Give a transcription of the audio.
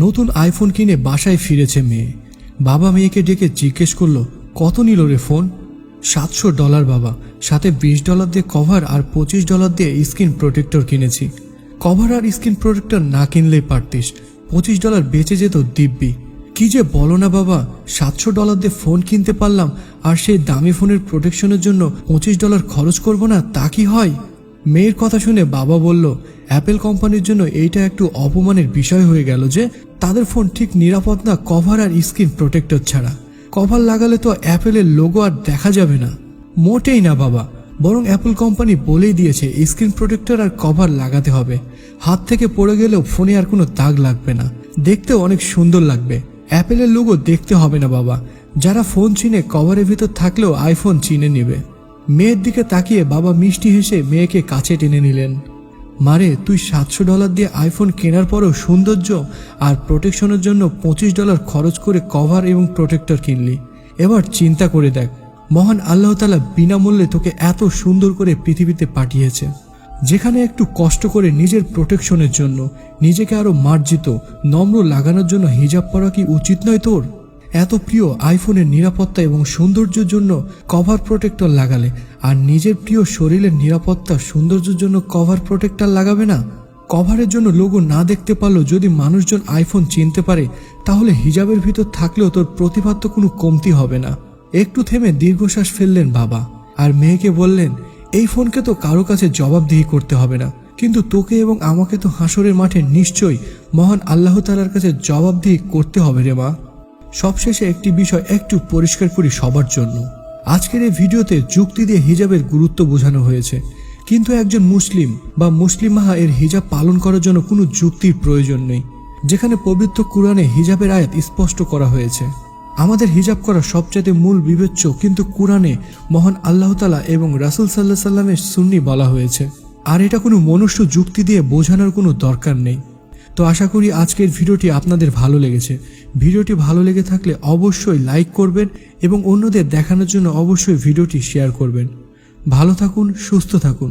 নতুন আইফোন কিনে বাসায় ফিরেছে মেয়ে। বাবা মেয়েকে ডেকে জিজ্ঞেস করলো, কত নিল রে ফোন? $700 বাবা, সাথে $20 দিয়ে কভার আর $25 দিয়ে স্ক্রিন প্রোটেক্টর কিনেছি। কভার আর স্ক্রিন প্রোটেক্টর না কিনলেই পারতিস, $25 বেঁচে যেত দিব্যি। কি যে বলো না বাবা, $700 দিয়ে ফোন কিনতে পারলাম আর সেই দামি ফোনের প্রোটেকশনের জন্য $25 খরচ করব না, তা কি হয়? মেয়ের কথা শুনে বাবা বলল, অ্যাপেল কোম্পানির জন্য এইটা একটু অপমানের বিষয় হয়ে গেল যে তাদের ফোন ঠিক নিরাপদ না কভার আর স্ক্রিন প্রোটেক্টর ছাড়া। কভার লাগালে তো অ্যাপেলের লোগো আর দেখা যাবে না। মোটেই না বাবা, বরং অ্যাপল কোম্পানি বলেই দিয়েছে স্ক্রিন প্রোটেক্টর আর কভার লাগাতে হবে। হাত থেকে পড়ে গেলেও ফোনে আর কোনো দাগ লাগবে না, দেখতেও অনেক সুন্দর লাগবে। অ্যাপেলের লোগো দেখতে হবে না বাবা, যারা ফোন চিনে কভারের ভিতর থাকলেও আইফোন চিনে নেবে। মেয়ের দিকে তাকিয়ে বাবা মিষ্টি হেসে মেয়েকে কাছে টেনে নিলেন। মারে, তুই $700 দিয়ে আইফোন কেনার পরেও সৌন্দর্য আর প্রোটেকশনের জন্য $25 খরচ করে কভার এবং প্রোটেক্টর কিনলি। এবার চিন্তা করে দেখ, মহান আল্লাহ তাআলা বিনামূল্যে তোকে এত সুন্দর করে পৃথিবীতে পাঠিয়েছে, যেখানে একটু কষ্ট করে নিজের প্রোটেকশনের জন্য নিজেকে আরো মার্জিত নম্র লাগানোর জন্য হিজাব পরা কি উচিত নয় তোর? এত প্রিয় আইফোনের নিরাপত্তা এবং সৌন্দর্যের জন্য কভার প্রোটেক্টর লাগালে, আর নিজের প্রিয় শরীরের নিরাপত্তা সৌন্দর্যের জন্য কভার প্রোটেক্টর লাগাবে না? কভারের জন্য লোগো না দেখতে পারলেও যদি মানুষজন আইফোন চিনতে পারে, তাহলে হিজাবের ভিতর থাকলেও তোর প্রতিভার তো কোনো কমতি হবে না। একটু থেমে দীর্ঘশ্বাস ফেললেন বাবা, আর মেয়েকে বললেন, এই ফোনকে তো কারো কাছে জবাবদিহি করতে হবে না, কিন্তু তোকে এবং আমাকে তো হাসরের মাঠে নিশ্চয়ই মহান আল্লাহ তাআলার কাছে জবাবদিহি করতে হবে রে মা। সবশেষে একটি বিষয় একটু পরিষ্কার করি সবার জন্য। আজকের এই ভিডিওতে যুক্তি দিয়ে হিজাবের গুরুত্ব বোঝানো হয়েছে, কিন্তু একজন মুসলিম বা মুসলিমাহা এর হিজাব পালন করার জন্য কোনো যুক্তির প্রয়োজন নেই, যেখানে পবিত্র কুরআনে হিজাবের আয়াত স্পষ্ট করা হয়েছে। আমাদের হিজাব করা সবচেয়ে মূল বিবেচ্য, কিন্তু কুরআনে মহান আল্লাহ তাআলা এবং রাসূল সাল্লাল্লাহু আলাইহি সাল্লামের সুন্নি বলা হয়েছে, আর এটা কোনো মনুষ্য যুক্তি দিয়ে বোঝানোর কোনো দরকার নেই। তো আশা করি আজকের ভিডিওটি আপনাদের ভালো লেগেছে। ভিডিওটি ভালো লেগে থাকলে অবশ্যই লাইক করবেন এবং অন্যদের দেখানোর জন্য অবশ্যই ভিডিওটি শেয়ার করবেন। ভালো থাকুন, সুস্থ থাকুন।